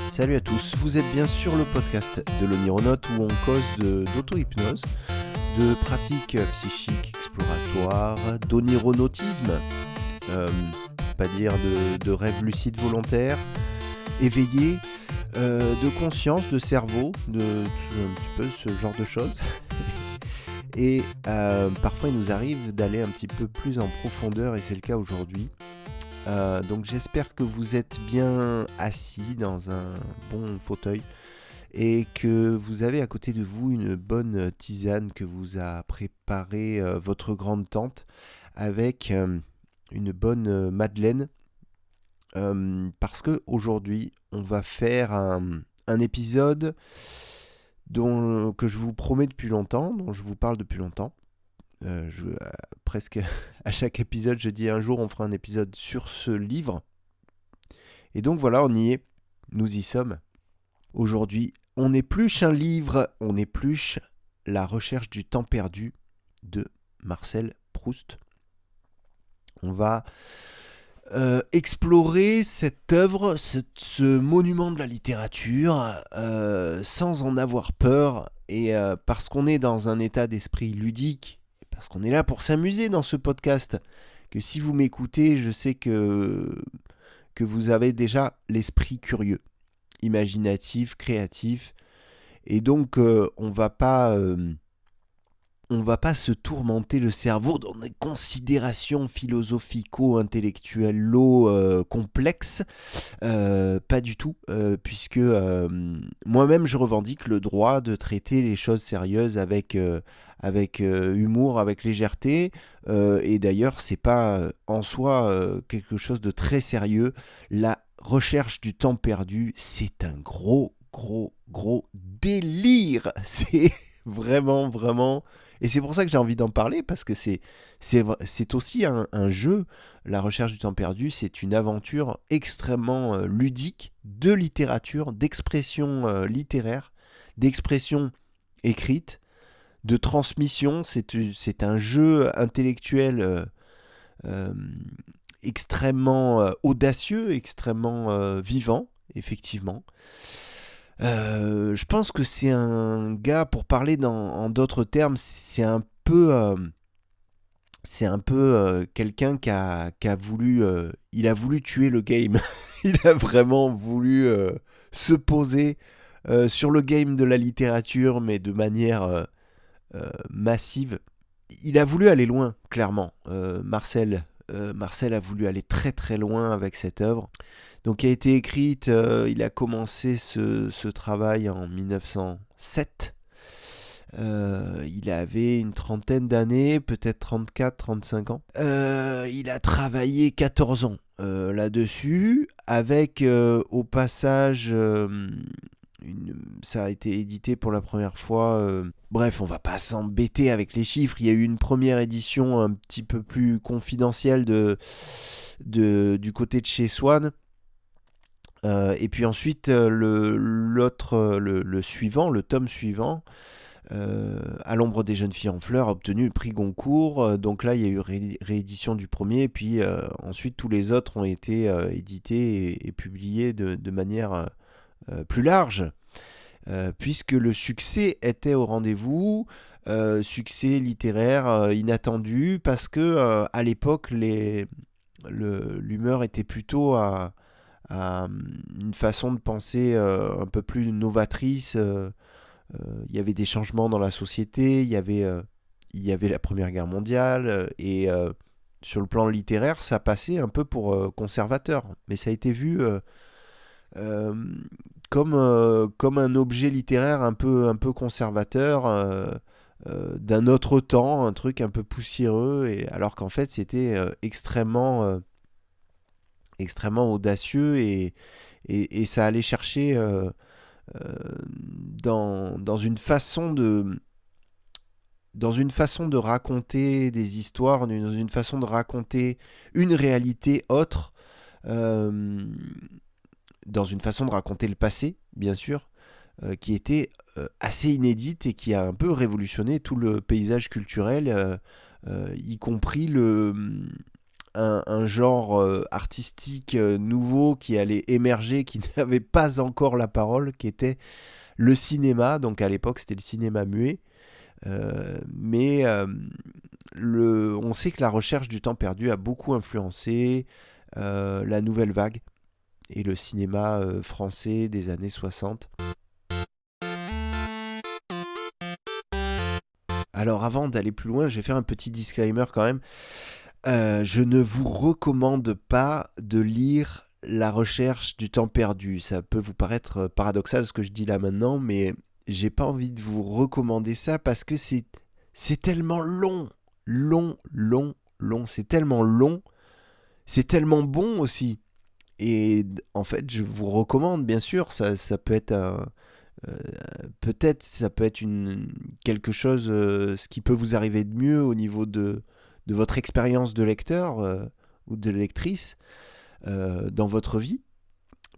Salut à tous, vous êtes bien sur le podcast de l'Onironaute où on cause d'auto-hypnose, de pratiques psychiques exploratoires, d'onironautisme, pas dire de rêves lucides volontaires, éveillés, de conscience, de cerveau, un petit peu ce genre de choses. Et parfois il nous arrive d'aller un petit peu plus en profondeur et c'est le cas aujourd'hui. Donc j'espère que vous êtes bien assis dans un bon fauteuil et que vous avez à côté de vous une bonne tisane que vous a préparée votre grande tante avec une bonne madeleine parce que aujourd'hui on va faire un épisode que je vous promets depuis longtemps, dont je vous parle depuis longtemps. Presque à chaque épisode, je dis un jour on fera un épisode sur ce livre. Et donc voilà, on y est, nous y sommes. Aujourd'hui, on épluche un livre, on épluche La recherche du temps perdu de Marcel Proust. On va explorer cette œuvre, ce monument de la littérature, sans en avoir peur, et parce qu'on est dans un état d'esprit ludique, parce qu'on est là pour s'amuser dans ce podcast, que si vous m'écoutez, je sais que vous avez déjà l'esprit curieux, imaginatif, créatif, et donc on va pas se tourmenter le cerveau dans des considérations philosophico-intellectuelles complexes, pas du tout, puisque moi-même je revendique le droit de traiter les choses sérieuses avec humour, avec légèreté, et d'ailleurs c'est pas en soi quelque chose de très sérieux. La recherche du temps perdu, c'est un gros délire, c'est vraiment, et c'est pour ça que j'ai envie d'en parler, parce que c'est aussi un jeu. La recherche du temps perdu, c'est une aventure extrêmement ludique de littérature, d'expression littéraire, d'expression écrite, de transmission. C'est un jeu intellectuel extrêmement audacieux, extrêmement vivant, effectivement. Je pense que c'est un gars, pour parler en d'autres termes, c'est un peu quelqu'un qui a voulu, il a voulu tuer le game. Il a vraiment voulu se poser sur le game de la littérature, mais de manière massive. Il a voulu aller loin, clairement. Marcel a voulu aller très loin avec cette œuvre. Donc, qui a été écrite, il a commencé ce travail en 1907. Il avait une trentaine d'années, peut-être 34, 35 ans. Il a travaillé 14 ans là-dessus, avec au passage, ça a été édité pour la première fois. Bref, on va pas s'embêter avec les chiffres. Il y a eu une première édition un petit peu plus confidentielle du côté de chez Swann. Et puis ensuite, le tome suivant, À l'ombre des jeunes filles en fleurs, a obtenu le prix Goncourt. Donc là, il y a eu réédition du premier, et puis ensuite tous les autres ont été édités et publiés de manière plus large, puisque le succès était au rendez-vous, succès littéraire inattendu, parce que à l'époque, l'humeur était plutôt à une façon de penser un peu plus novatrice. Il y avait des changements dans la société, il y avait la Première Guerre mondiale, et sur le plan littéraire, ça passait un peu pour conservateur, mais ça a été vu comme un objet littéraire un peu conservateur, d'un autre temps, un truc un peu poussiéreux, et alors qu'en fait c'était extrêmement audacieux, et ça allait chercher dans une façon de raconter des histoires, dans une façon de raconter une réalité autre, dans une façon de raconter le passé, bien sûr, qui était assez inédite et qui a un peu révolutionné tout le paysage culturel, y compris un genre artistique nouveau qui allait émerger, qui n'avait pas encore la parole, qui était le cinéma. Donc à l'époque, c'était le cinéma muet. Mais on sait que la recherche du temps perdu a beaucoup influencé la nouvelle vague et le cinéma français des années 60. Alors avant d'aller plus loin, je vais faire un petit disclaimer quand même. Je ne vous recommande pas de lire La recherche du temps perdu. Ça peut vous paraître paradoxal ce que je dis là maintenant, mais j'ai pas envie de vous recommander ça parce que c'est tellement long. Long. C'est tellement long. C'est tellement bon aussi. Et en fait, je vous recommande, bien sûr, ça peut être euh, peut-être ça peut être quelque chose, ce qui peut vous arriver de mieux au niveau de votre expérience de lecteur ou de lectrice dans votre vie,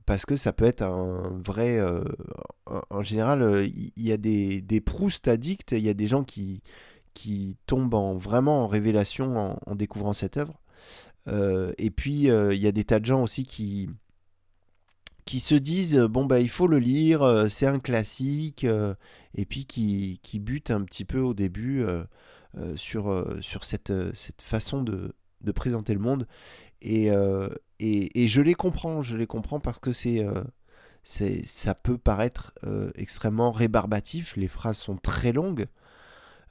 parce que ça peut être un vrai... en général, il y a des Proust addicts, il y a des gens qui tombent vraiment en révélation en découvrant cette œuvre. Et puis, il y a des tas de gens aussi qui se disent bon bah il faut le lire, c'est un classique, et puis qui butent un petit peu au début sur cette façon de présenter le monde. Et je les comprends parce que ça peut paraître extrêmement rébarbatif, les phrases sont très longues,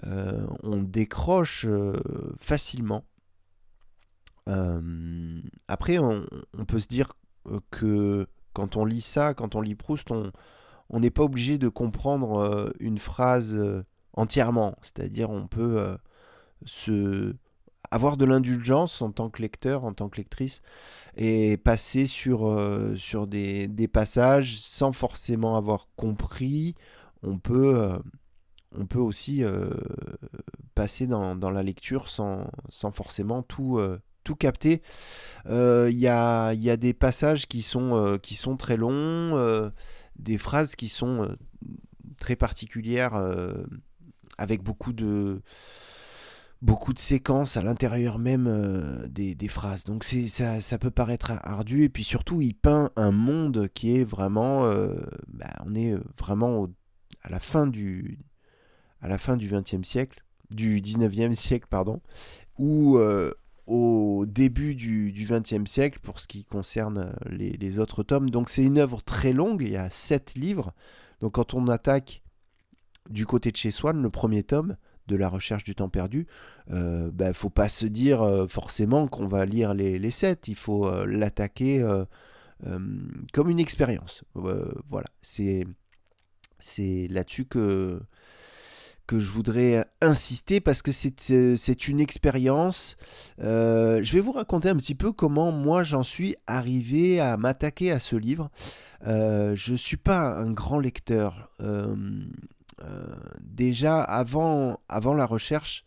on décroche facilement. Après, on peut se dire que quand on lit ça, quand on lit Proust, on n'est pas obligé de comprendre une phrase entièrement. C'est-à-dire, on peut avoir de l'indulgence en tant que lecteur, en tant que lectrice, et passer sur des passages sans forcément avoir compris. On peut aussi passer dans la lecture sans forcément tout capter. Il y a des passages qui sont très longs, des phrases qui sont très particulières, avec beaucoup de séquences à l'intérieur même des phrases. Donc ça peut paraître ardu, et puis surtout il peint un monde qui est vraiment... on est vraiment à la fin du XXe siècle, du XIXe siècle, pardon, ou au début du XXe siècle pour ce qui concerne les autres tomes. Donc c'est une œuvre très longue, il y a 7 livres. Donc quand on attaque du côté de chez Swann, le premier tome de La recherche du temps perdu, faut pas se dire forcément qu'on va lire les 7, il faut l'attaquer comme une expérience. Voilà, c'est là-dessus que je voudrais insister, parce que c'est une expérience. Je vais vous raconter un petit peu comment moi j'en suis arrivé à m'attaquer à ce livre. Je ne suis pas un grand lecteur. Déjà, avant la recherche,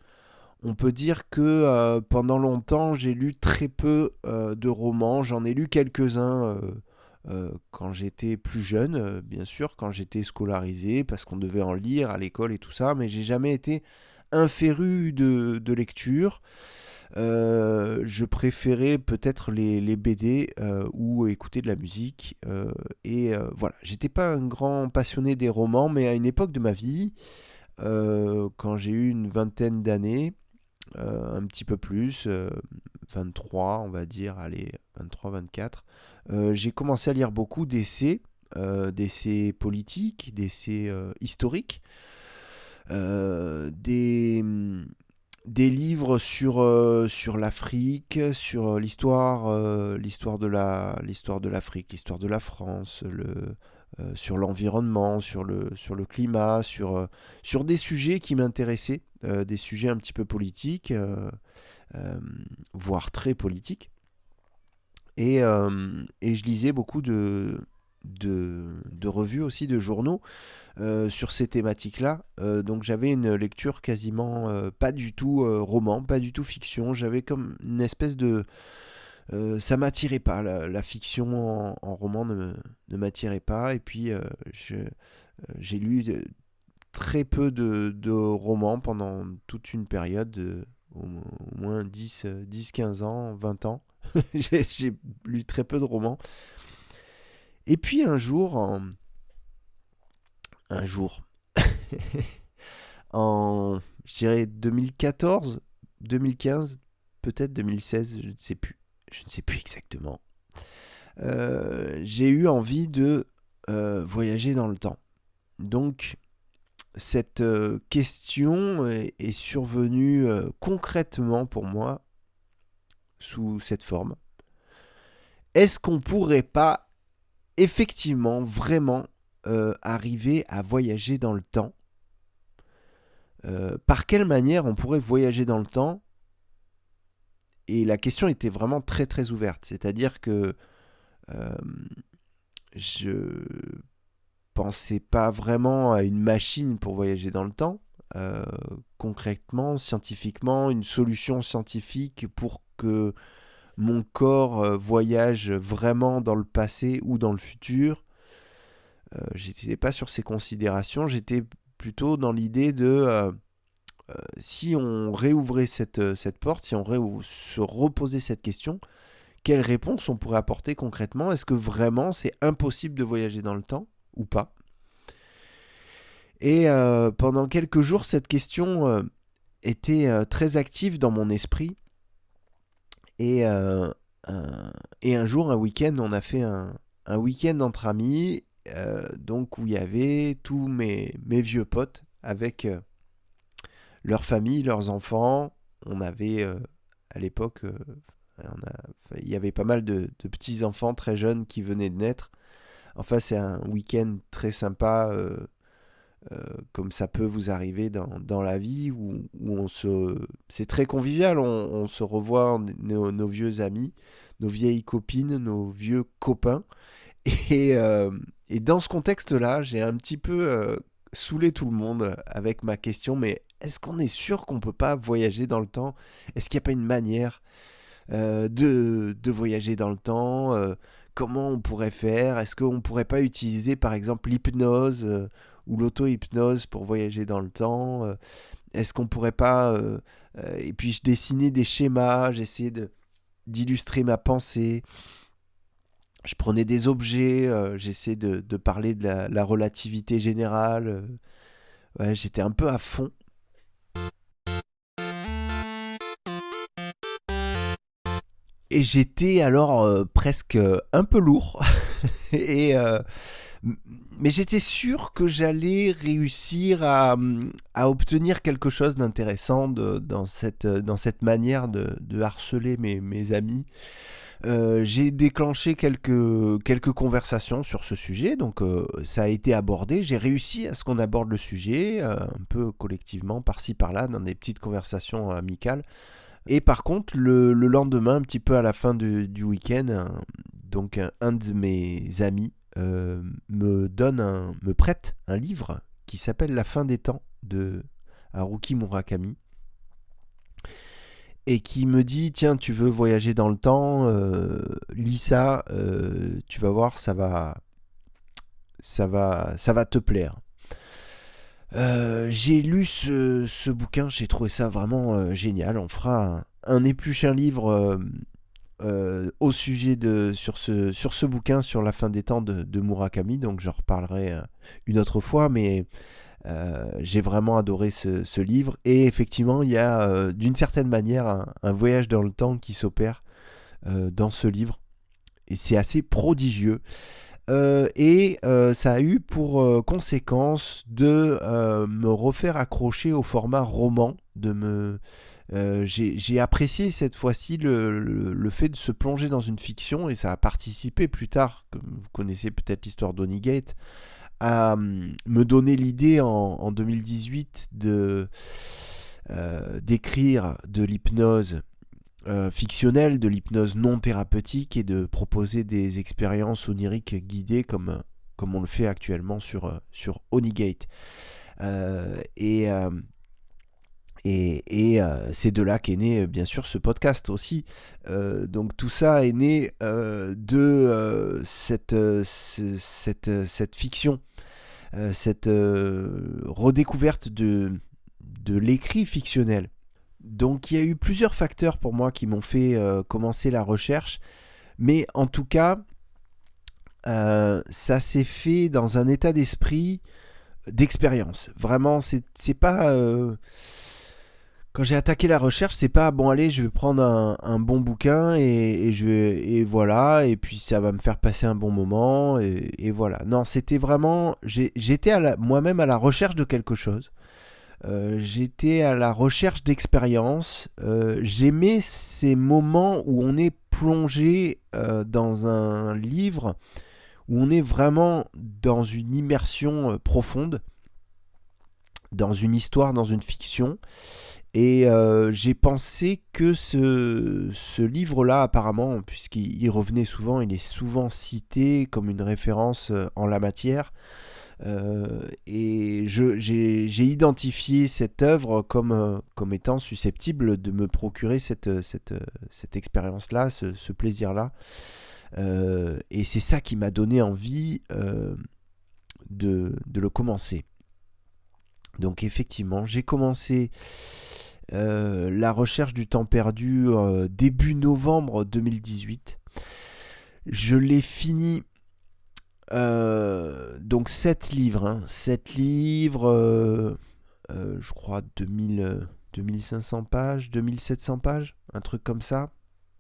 on peut dire que pendant longtemps, j'ai lu très peu de romans. J'en ai lu quelques-uns quand j'étais plus jeune, bien sûr, quand j'étais scolarisé, parce qu'on devait en lire à l'école et tout ça, mais j'ai jamais été un féru de lecture. Je préférais peut-être les BD ou écouter de la musique. Voilà, j'étais pas un grand passionné des romans, mais à une époque de ma vie, quand j'ai eu une vingtaine d'années, un petit peu plus, 23 on va dire, allez, 23-24, j'ai commencé à lire beaucoup d'essais politiques, d'essais historiques, des livres sur l'Afrique, sur l'histoire de l'Afrique, l'histoire de la France, sur l'environnement, sur le climat, sur des sujets qui m'intéressaient, des sujets un petit peu politiques, voire très politiques. Et je lisais beaucoup de revues aussi, de journaux sur ces thématiques-là. Donc j'avais une lecture quasiment pas du tout roman, pas du tout fiction. J'avais comme une espèce de... ça m'attirait pas, la fiction en roman ne m'attirait pas. Et puis j'ai lu très peu de romans pendant toute une période au moins 10-15 ans, 20 ans. J'ai lu très peu de romans. Et puis un jour, je dirais 2014, 2015, peut-être 2016, je ne sais plus exactement. J'ai eu envie de voyager dans le temps. Donc, cette question est survenue concrètement pour moi sous cette forme. Est-ce qu'on pourrait pas effectivement, vraiment arriver à voyager dans le temps? Par quelle manière on pourrait voyager dans le temps? Et la question était vraiment très très ouverte. C'est-à-dire que je pensais pas vraiment à une machine pour voyager dans le temps. Concrètement, scientifiquement, une solution scientifique pour que mon corps voyage vraiment dans le passé ou dans le futur. J'étais pas sur ces considérations, j'étais plutôt dans l'idée de si on réouvrait cette porte, si on se reposait cette question, quelle réponse on pourrait apporter concrètement? Est-ce que vraiment c'est impossible de voyager dans le temps ou pas? Et pendant quelques jours, cette question était très active dans mon esprit. Et un jour, un week-end, on a fait un week-end entre amis, donc où il y avait tous mes vieux potes avec leurs familles, leurs enfants. On avait à l'époque, il y avait pas mal de petits-enfants très jeunes qui venaient de naître. Enfin, c'est un week-end très sympa, comme ça peut vous arriver dans la vie, où c'est très convivial, on se revoit, nos vieux amis, nos vieilles copines, nos vieux copains. Et dans ce contexte-là, j'ai un petit peu saoulé tout le monde avec ma question, mais est-ce qu'on est sûr qu'on ne peut pas voyager dans le temps? Est-ce qu'il n'y a pas une manière de voyager dans le temps? Comment on pourrait faire? Est-ce qu'on ne pourrait pas utiliser par exemple l'hypnose ou l'auto-hypnose pour voyager dans le temps? Est-ce qu'on ne pourrait pas... et puis je dessinais des schémas, j'essayais d'illustrer ma pensée. Je prenais des objets, j'essayais de parler de la relativité générale. Ouais, j'étais un peu à fond. Et j'étais alors presque un peu lourd. Et, mais j'étais sûr que j'allais réussir à obtenir quelque chose d'intéressant dans cette manière de harceler mes amis. J'ai déclenché quelques conversations sur ce sujet, donc ça a été abordé. J'ai réussi à ce qu'on aborde le sujet, un peu collectivement, par-ci par-là, dans des petites conversations amicales. Et par contre, le lendemain, un petit peu à la fin du week-end, donc un de mes amis me prête un livre qui s'appelle La fin des temps de Haruki Murakami. Et qui me dit, tiens, tu veux voyager dans le temps, lis ça, tu vas voir, ça va te plaire. J'ai lu ce bouquin, j'ai trouvé ça vraiment génial. On fera un épluche un livre au sujet sur ce bouquin, sur la fin des temps de Murakami, donc j'en reparlerai une autre fois, mais j'ai vraiment adoré ce livre. Et effectivement, il y a d'une certaine manière un voyage dans le temps qui s'opère dans ce livre, et c'est assez prodigieux. Et ça a eu pour conséquence de me refaire accrocher au format roman. J'ai apprécié cette fois-ci le fait de se plonger dans une fiction, et ça a participé plus tard, comme vous connaissez peut-être l'histoire d'Onigate, à me donner l'idée en 2018 d'écrire de l'hypnose fictionnelle, de l'hypnose non thérapeutique, et de proposer des expériences oniriques guidées comme on le fait actuellement sur Onigate. Et c'est de là qu'est né bien sûr ce podcast aussi. Donc tout ça est né de cette fiction, cette redécouverte de l'écrit fictionnel Donc il y a eu plusieurs facteurs pour moi qui m'ont fait commencer la recherche, mais en tout cas, ça s'est fait dans un état d'esprit d'expérience. Vraiment, c'est pas... quand j'ai attaqué la recherche, c'est pas bon allez, je vais prendre un bon bouquin et voilà, et puis ça va me faire passer un bon moment et voilà. Non, c'était vraiment, j'étais moi-même à la recherche de quelque chose. J'étais à la recherche d'expérience. J'aimais ces moments où on est plongé dans un livre, où on est vraiment dans une immersion profonde, dans une histoire, dans une fiction. Et j'ai pensé que ce livre-là, apparemment, puisqu'il revenait souvent, il est souvent cité comme une référence en la matière. Et j'ai identifié cette œuvre comme étant susceptible de me procurer cette expérience-là, ce plaisir-là. Et c'est ça qui m'a donné envie de le commencer. Donc effectivement, j'ai commencé la recherche du temps perdu début novembre 2018. Je l'ai fini, donc 7 livres. 7 livres, je crois 2500 pages, 2700 pages, un truc comme ça.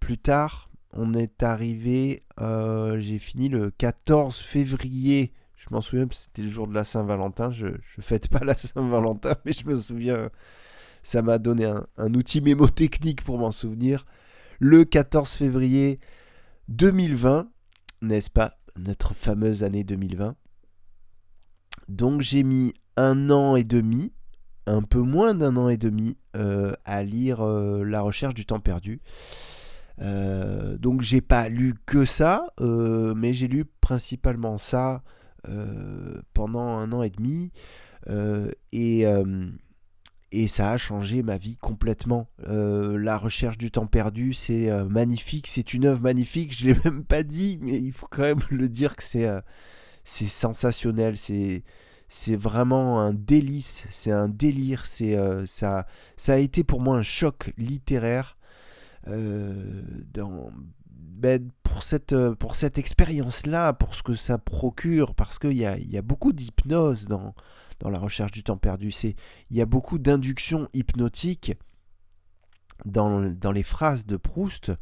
Plus tard, on est arrivé, j'ai fini le 14 février. Je m'en souviens, c'était le jour de la Saint-Valentin. Je fête pas la Saint-Valentin, mais je me souviens, ça m'a donné un outil mémotechnique pour m'en souvenir. Le 14 février 2020, n'est-ce pas, notre fameuse année 2020. Donc j'ai mis 1 an et demi, un peu moins d'1 an et demi, à lire La recherche du temps perdu. Donc j'ai pas lu que ça, mais j'ai lu principalement ça pendant 1 an et demi, et ça a changé ma vie complètement. La recherche du temps perdu, c'est magnifique, c'est une œuvre magnifique, je ne l'ai même pas dit, mais il faut quand même le dire que c'est sensationnel, c'est vraiment un délice, c'est un délire, ça a été pour moi un choc littéraire pour cette expérience-là, pour ce que ça procure, parce qu'il y a beaucoup d'hypnose dans la recherche du temps perdu. Il y a beaucoup d'inductions hypnotiques dans les phrases de Proust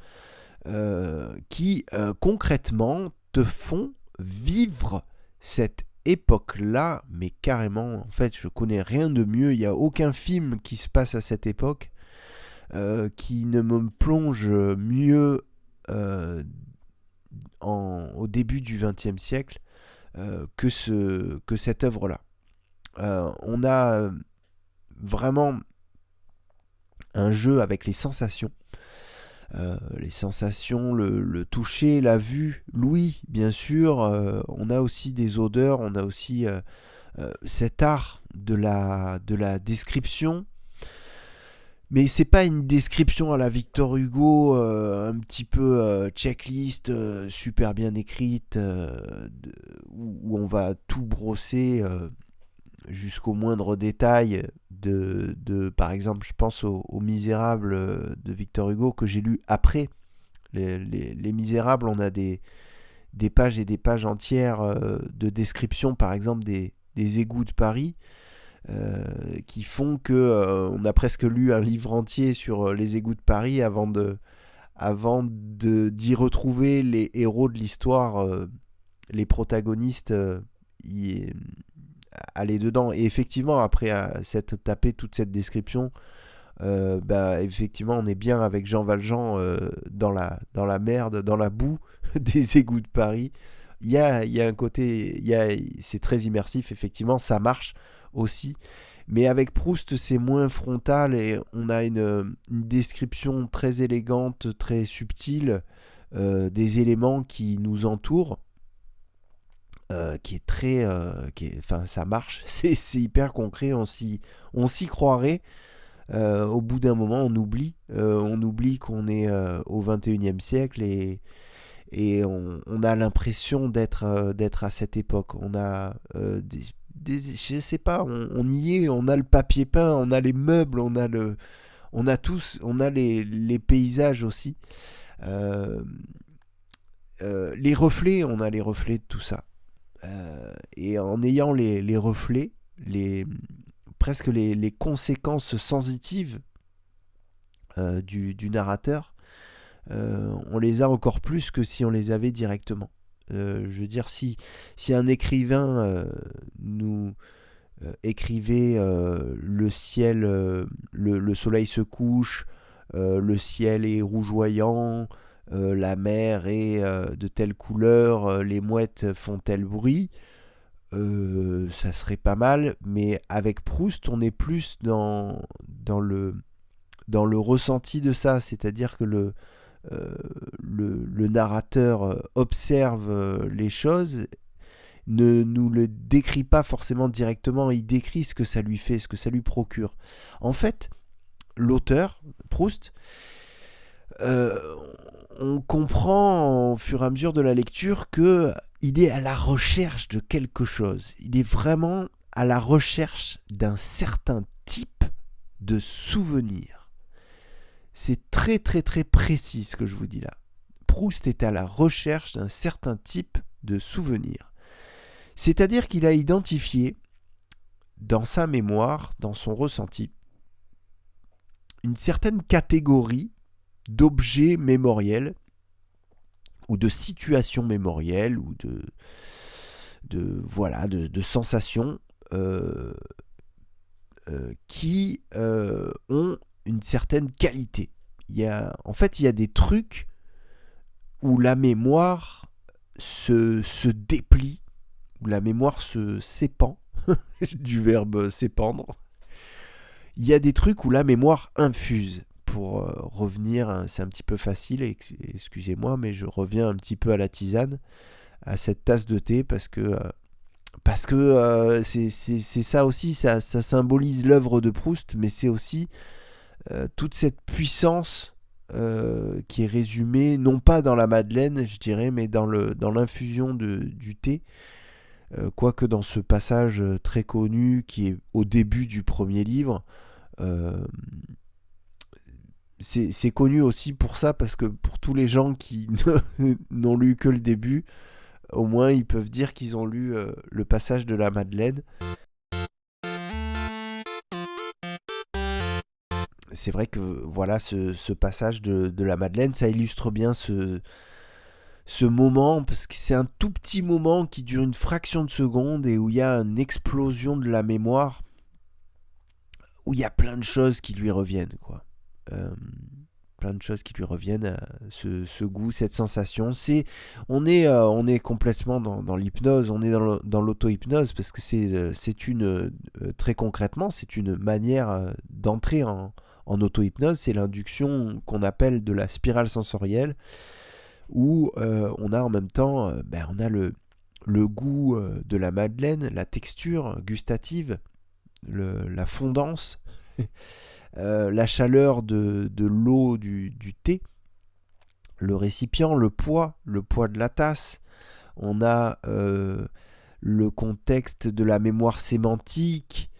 qui concrètement te font vivre cette époque-là, mais carrément. En fait, je connais rien de mieux. Il n'y a aucun film qui se passe à cette époque qui ne me plonge mieux au début du XXe siècle que cette œuvre-là. On a vraiment un jeu avec les sensations. Le toucher, la vue, l'ouïe, bien sûr. On a aussi des odeurs, on a aussi cet art de la description. Mais c'est pas une description à la Victor Hugo, un petit peu checklist, super bien écrite, où on va tout brosser jusqu'au moindre détail par exemple, je pense aux Misérables de Victor Hugo que j'ai lu après. Les Misérables, on a des pages et des pages entières de description, par exemple des égouts de Paris, qui font que on a presque lu un livre entier sur les égouts de Paris avant d'y retrouver les héros de l'histoire, les protagonistes aller dedans. Et effectivement, après s'être tapé toute cette description, effectivement on est bien avec Jean Valjean dans la merde, dans la boue des égouts de Paris. Il y a un côté, c'est très immersif, effectivement, ça marche aussi. Mais avec Proust, c'est moins frontal et on a une description très élégante, très subtile des éléments qui nous entourent, qui est très... ça marche, c'est hyper concret, on s'y croirait. Au bout d'un moment, on oublie qu'on est au 21e siècle et on a l'impression d'être à cette époque. On a je sais pas, on y est, on a le papier peint, on a les meubles, on a on a les paysages aussi. Les reflets, on a les reflets de tout ça. Et en ayant les reflets, presque les conséquences sensitives du narrateur, on les a encore plus que si on les avait directement. Je veux dire, si un écrivain nous écrivait le ciel, le soleil se couche, le ciel est rougeoyant, la mer est de telle couleur, les mouettes font tel bruit, ça serait pas mal, mais avec Proust, on est plus dans le ressenti de ça, c'est-à-dire que le narrateur observe les choses, ne nous le décrit pas forcément directement, il décrit ce que ça lui fait, ce que ça lui procure. En fait, l'auteur, Proust, on comprend au fur et à mesure de la lecture qu'il est à la recherche de quelque chose. Il est vraiment à la recherche d'un certain type de souvenir. C'est très très très précis ce que je vous dis là. Proust est à la recherche d'un certain type de souvenir. C'est-à-dire qu'il a identifié dans sa mémoire, dans son ressenti, une certaine catégorie d'objets mémoriels ou de situations mémorielles ou de sensations qui ont une certaine qualité. En fait, il y a des trucs où la mémoire se déplie, où la mémoire se s'épand, du verbe s'épandre. Il y a des trucs où la mémoire infuse. Pour revenir, c'est un petit peu facile, excusez-moi, mais je reviens un petit peu à la tisane, à cette tasse de thé, parce que c'est ça aussi, ça symbolise l'œuvre de Proust, mais c'est aussi toute cette puissance qui est résumée, non pas dans la Madeleine, je dirais, mais dans l'infusion du thé, quoique dans ce passage très connu qui est au début du premier livre, c'est connu aussi pour ça, parce que pour tous les gens qui n'ont lu que le début, au moins ils peuvent dire qu'ils ont lu le passage de la Madeleine. C'est vrai que voilà, ce passage de la Madeleine, ça illustre bien ce moment, parce que c'est un tout petit moment qui dure une fraction de seconde et où il y a une explosion de la mémoire, où il y a plein de choses qui lui reviennent, quoi. Plein de choses qui lui reviennent, ce goût, cette sensation. On est complètement dans l'hypnose, on est dans l'auto-hypnose, parce que très concrètement, c'est une manière d'entrer en auto-hypnose. C'est l'induction qu'on appelle de la spirale sensorielle, où on a en même temps on a le goût de la Madeleine, la texture gustative, la fondance, la chaleur de l'eau du thé, le récipient, le poids de la tasse. On a le contexte de la mémoire sémantique,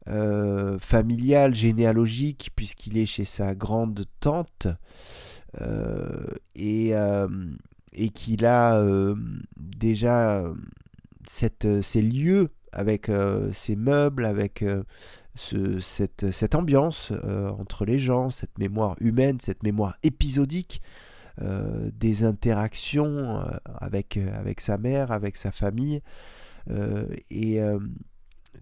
familiale, généalogique, puisqu'il est chez sa grande tante, et qu'il a déjà ces lieux avec ces meubles, avec cette ambiance entre les gens, cette mémoire humaine, cette mémoire épisodique, des interactions avec sa mère, avec sa famille,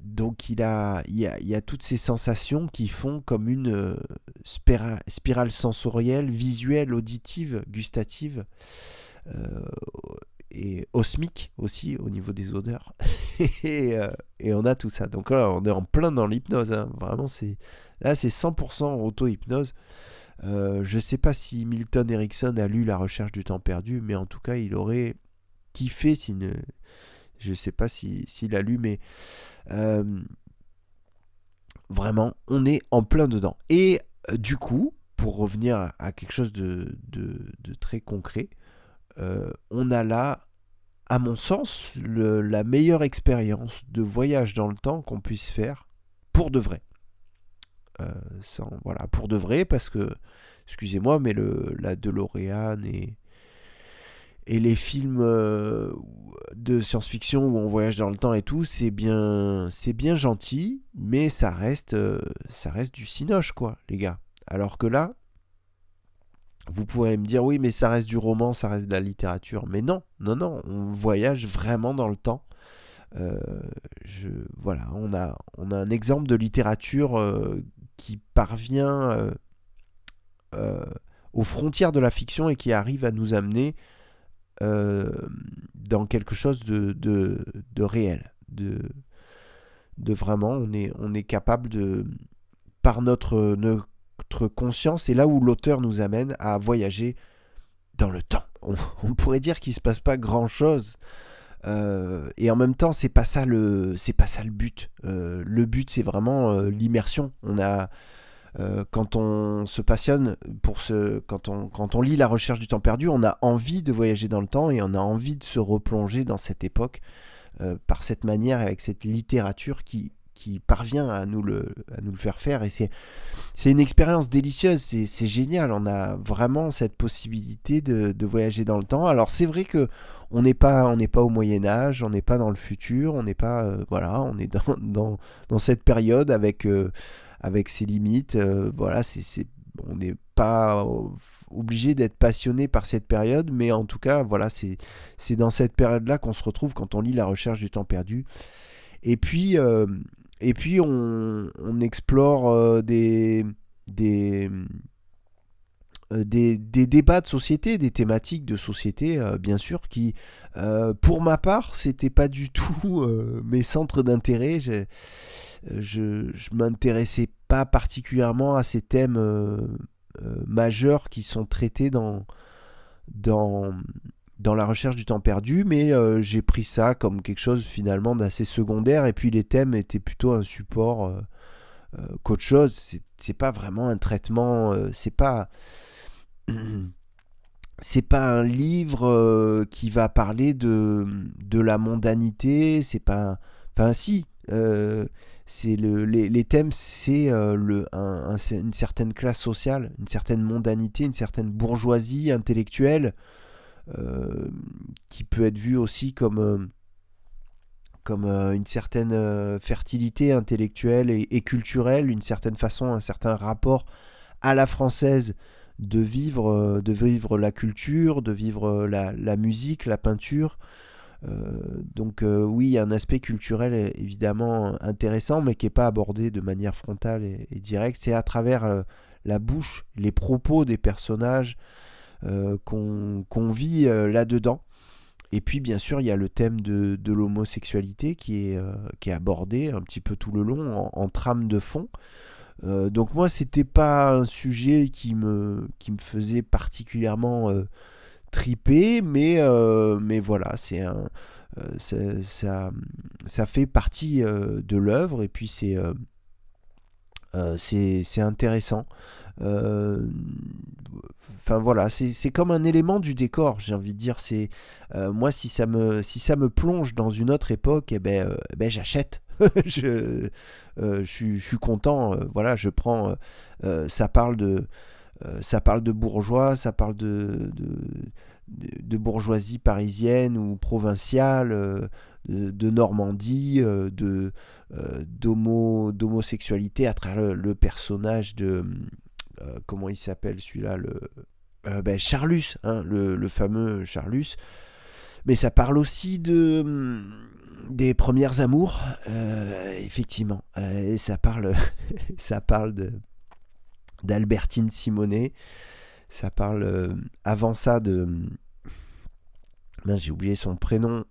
donc il y a toutes ces sensations qui font comme une spirale sensorielle, visuelle, auditive, gustative, et osmique aussi au niveau des odeurs. et on a tout ça. Donc là, on est en plein dans l'hypnose, hein. Vraiment, c'est 100% auto-hypnose. Je sais pas si Milton Erickson a lu La Recherche du temps perdu, mais en tout cas, il aurait kiffé je sais pas s'il a lu, mais vraiment, on est en plein dedans. Et du coup, pour revenir à quelque chose de très concret, on a là, à mon sens, la meilleure expérience de voyage dans le temps qu'on puisse faire pour de vrai. Voilà, pour de vrai, parce que, excusez-moi, mais la DeLorean et les films de science-fiction où on voyage dans le temps et tout, c'est bien gentil, mais ça reste du cinoche, quoi, les gars. Alors que là, vous pourrez me dire, oui, mais ça reste du roman, ça reste de la littérature. Mais non, non, non, on voyage vraiment dans le temps. Euh, voilà, on a un exemple de littérature qui parvient euh, aux frontières de la fiction et qui arrive à nous amener euh, dans quelque chose de réel, de vraiment, on est capable de, par notre conscience, c'est là où l'auteur nous amène à voyager dans le temps. On pourrait dire qu'il se passe pas grand chose. Et en même temps, c'est pas ça le but. Le but, c'est vraiment l'immersion. Quand on se passionne quand on lit La Recherche du temps perdu, on a envie de voyager dans le temps et on a envie de se replonger dans cette époque par cette manière, avec cette littérature qui parvient à nous le faire. Et c'est une expérience délicieuse, c'est génial. On a vraiment cette possibilité de voyager dans le temps. Alors c'est vrai que on n'est pas au Moyen Âge, on n'est pas dans le futur, on n'est pas voilà, on est dans cette période avec ses limites. Voilà, on n'est pas obligé d'être passionné par cette période, mais en tout cas, voilà, c'est dans cette période-là qu'on se retrouve quand on lit La Recherche du temps perdu. Et puis on explore des débats de société, des thématiques de société, bien sûr, qui, pour ma part, c'était pas du tout mes centres d'intérêt. Je m'intéressais pas particulièrement à ces thèmes majeurs qui sont traités dans, dans La Recherche du temps perdu, mais j'ai pris ça comme quelque chose finalement d'assez secondaire, et puis les thèmes étaient plutôt un support qu'autre chose. C'est pas vraiment un traitement, c'est pas un livre qui va parler de la mondanité, c'est pas... Enfin si, les thèmes, c'est une certaine classe sociale, une certaine mondanité, une certaine bourgeoisie intellectuelle, qui peut être vue aussi comme une certaine fertilité intellectuelle et culturelle, une certaine façon, un certain rapport à la française de vivre la culture, de vivre la musique, la peinture. Donc oui, il y a un aspect culturel évidemment intéressant, mais qui n'est pas abordé de manière frontale et directe. C'est à travers la bouche, les propos des personnages qu'on vit là-dedans. Et puis bien sûr, il y a le thème de l'homosexualité qui est abordé un petit peu tout le long en trame de fond. Donc moi, c'était pas un sujet qui me faisait particulièrement triper, mais voilà, ça fait partie de l'œuvre, et puis c'est intéressant. Enfin voilà, c'est comme un élément du décor, j'ai envie de dire. Moi, si ça me plonge dans une autre époque, j'achète. je suis content. Voilà, je prends. Ça parle de bourgeois, ça parle de bourgeoisie parisienne ou provinciale, de Normandie, d'homosexualité à travers le personnage de... comment il s'appelle celui-là, Charlus, hein, le fameux Charlus. Mais ça parle aussi des premières amours, effectivement. Et ça parle d'Albertine Simonet. Ça parle avant ça j'ai oublié son prénom.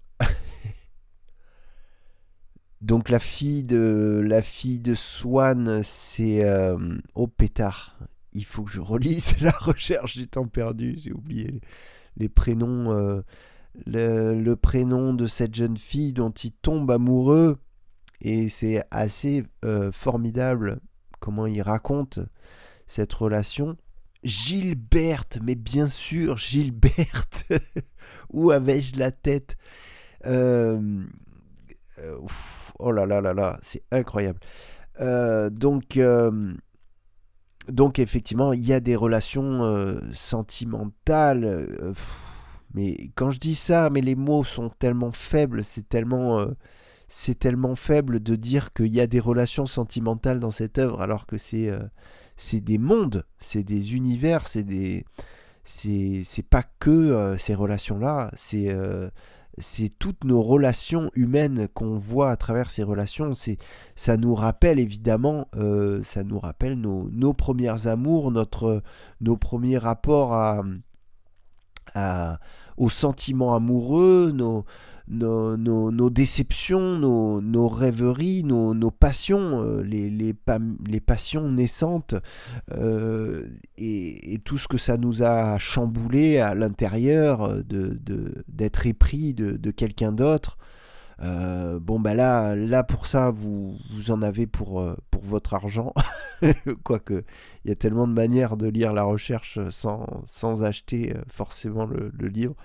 Donc la fille de Swann, c'est oh pétard. Il faut que je relise La Recherche du temps perdu. J'ai oublié les prénoms. Le prénom de cette jeune fille dont il tombe amoureux, et c'est assez formidable comment il raconte cette relation. Gilberte, mais bien sûr, Gilberte. Où avais-je la tête? Oh là là là là, c'est incroyable. Donc Donc effectivement, il y a des relations sentimentales. Mais quand je dis ça, mais les mots sont tellement faibles, c'est tellement faible de dire qu'il y a des relations sentimentales dans cette œuvre, alors que c'est des mondes, c'est des univers, c'est pas que ces relations-là, c'est toutes nos relations humaines qu'on voit à travers ces relations. Ça nous rappelle évidemment, ça nous rappelle nos premiers amours, nos premiers rapports aux sentiments amoureux, nos déceptions, nos rêveries, nos passions, les passions naissantes, et tout ce que ça nous a chamboulé à l'intérieur d'être épris de quelqu'un d'autre. Bon bah là pour ça vous en avez pour votre argent. Quoique il y a tellement de manières de lire la recherche sans acheter forcément le livre.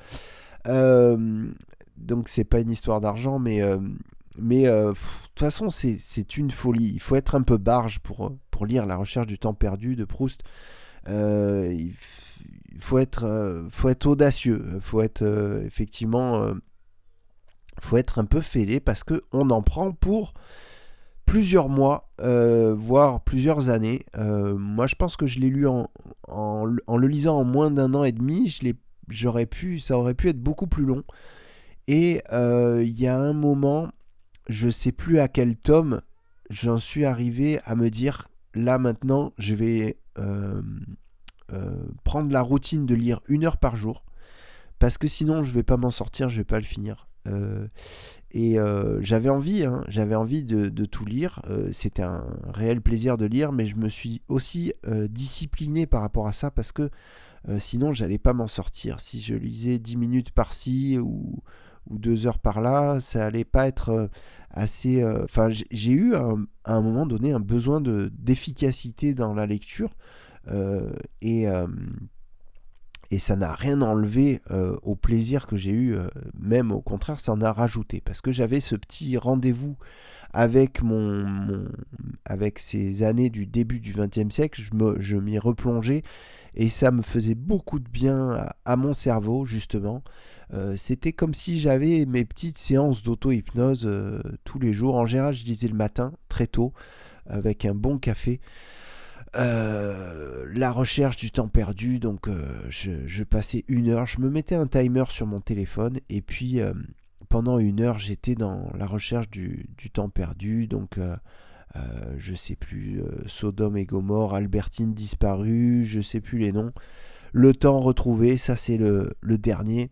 Donc c'est pas une histoire d'argent, mais de toute façon c'est une folie. Il faut être un peu barge pour lire La Recherche du temps perdu de Proust. Il faut être audacieux, faut être effectivement faut être un peu fêlé, parce qu'on en prend pour plusieurs mois, voire plusieurs années. Moi je pense que je l'ai lu en le lisant en moins d'un an et demi. Ça aurait pu être beaucoup plus long. Et il y a un moment, je sais plus à quel tome, j'en suis arrivé à me dire, là maintenant je vais prendre la routine de lire 1 heure par jour, parce que sinon je vais pas m'en sortir, je vais pas le finir. J'avais envie de tout lire. C'était un réel plaisir de lire, mais je me suis aussi discipliné par rapport à ça, parce que sinon j'allais pas m'en sortir. Si je lisais 10 minutes par-ci ou 2 heures par-là, ça allait pas être assez... j'ai eu à un moment donné un besoin d'efficacité dans la lecture, et ça n'a rien enlevé au plaisir que j'ai eu, même au contraire, ça en a rajouté, parce que j'avais ce petit rendez-vous avec avec ces années du début du XXe siècle. Je m'y replongeais, et ça me faisait beaucoup de bien à mon cerveau, justement. C'était comme si j'avais mes petites séances d'auto-hypnose tous les jours. En général, je lisais le matin, très tôt, avec un bon café. La recherche du temps perdu, donc je passais 1 heure, je me mettais un timer sur mon téléphone, et puis pendant 1 heure j'étais dans la recherche du temps perdu. Donc je sais plus, Sodome et Gomorrhe, Albertine disparue, je sais plus les noms, Le temps retrouvé, ça c'est le dernier.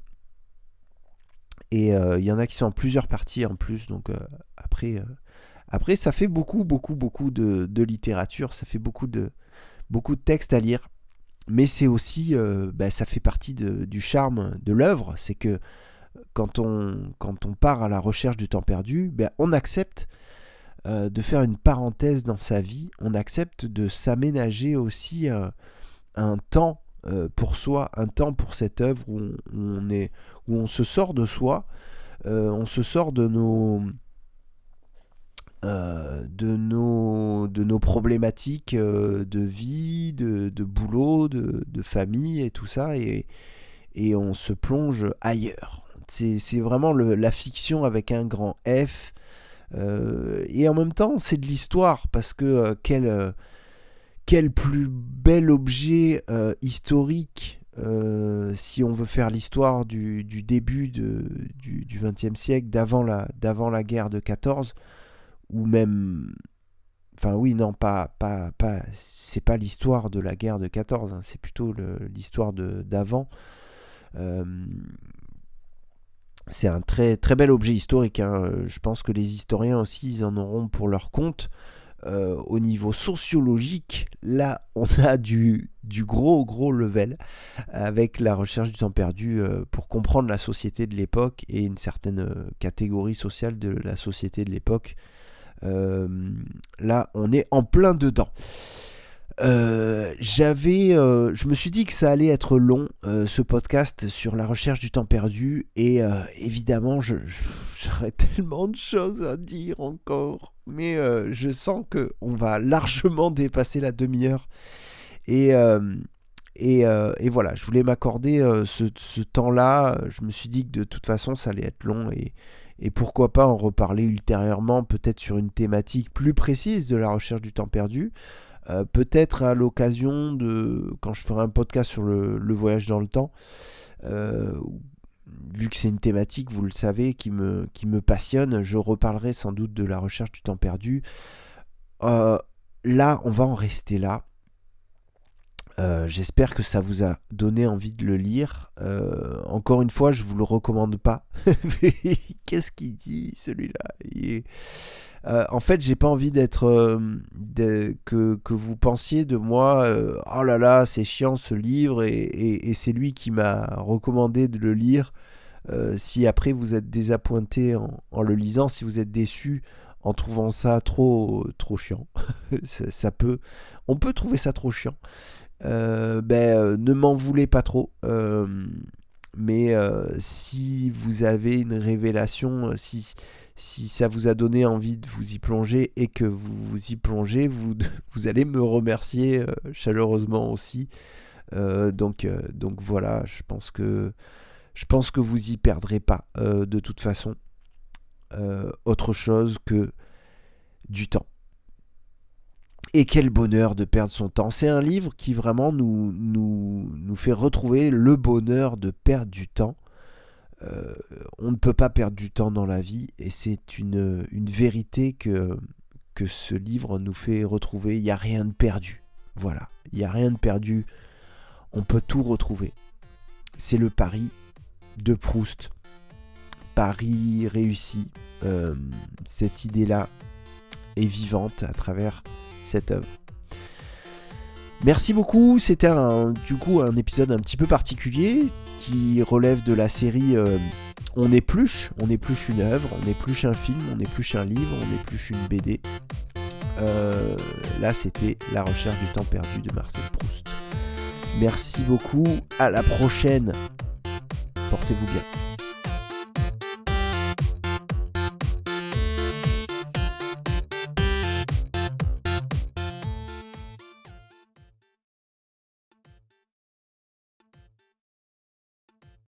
Et il y en a qui sont en plusieurs parties en plus, donc après, ça fait beaucoup de littérature, ça fait beaucoup de textes à lire. Mais c'est aussi, ça fait partie du charme de l'œuvre. C'est que quand on part à la recherche du temps perdu, on accepte de faire une parenthèse dans sa vie. On accepte de s'aménager aussi un temps pour soi, un temps pour cette œuvre où on se sort de soi, on se sort de nos problématiques de vie, de boulot, de famille et tout ça, et on se plonge ailleurs. C'est vraiment la fiction avec un grand F, et en même temps c'est de l'histoire, parce que quel plus bel objet historique, si on veut faire l'histoire du début du XXe siècle, d'avant la guerre de 14, ou même... Enfin oui, non, c'est pas l'histoire de la guerre de 14, hein, c'est plutôt l'histoire d'avant. C'est un très, très bel objet historique, hein. Je pense que les historiens aussi, ils en auront pour leur compte. Au niveau sociologique, là, on a du gros level avec la recherche du temps perdu, pour comprendre la société de l'époque et une certaine catégorie sociale de la société de l'époque. Là, on est en plein dedans. Je me suis dit que ça allait être long, ce podcast sur la recherche du temps perdu, et évidemment j'aurais tellement de choses à dire encore, mais je sens qu'on va largement dépasser la demi-heure, Et voilà, je voulais m'accorder ce temps-là. Je me suis dit que de toute façon, ça allait être long et pourquoi pas en reparler ultérieurement, peut-être sur une thématique plus précise de la recherche du temps perdu. Peut-être à l'occasion de quand je ferai un podcast sur le voyage dans le temps. Vu que c'est une thématique, vous le savez, qui me passionne, je reparlerai sans doute de la recherche du temps perdu. Là, on va en rester là. J'espère que ça vous a donné envie de le lire. Encore une fois, je vous le recommande pas. Qu'est-ce qu'il dit celui-là? En fait, j'ai pas envie que vous pensiez de moi. Oh là là, c'est chiant ce livre et c'est lui qui m'a recommandé de le lire. Si après vous êtes désappointé en le lisant, si vous êtes déçu en trouvant ça trop chiant, on peut trouver ça trop chiant. Ne m'en voulez pas trop, mais si vous avez une révélation, si ça vous a donné envie de vous y plonger et que vous y plongez, vous allez me remercier chaleureusement aussi. Donc voilà, je pense que vous y perdrez pas de toute façon autre chose que du temps. Et quel bonheur de perdre son temps. C'est un livre qui vraiment nous fait retrouver le bonheur de perdre du temps. On ne peut pas perdre du temps dans la vie et c'est une vérité que ce livre nous fait retrouver. Il n'y a rien de perdu. Voilà, il n'y a rien de perdu. On peut tout retrouver. C'est le pari de Proust. Pari réussi. Cette idée-là est vivante à travers cette œuvre. Merci beaucoup, c'était un épisode un petit peu particulier qui relève de la série on épluche une œuvre, on épluche un film, on épluche un livre, on épluche une BD. Là c'était La recherche du temps perdu de Marcel Proust. Merci beaucoup, à la prochaine, portez-vous bien.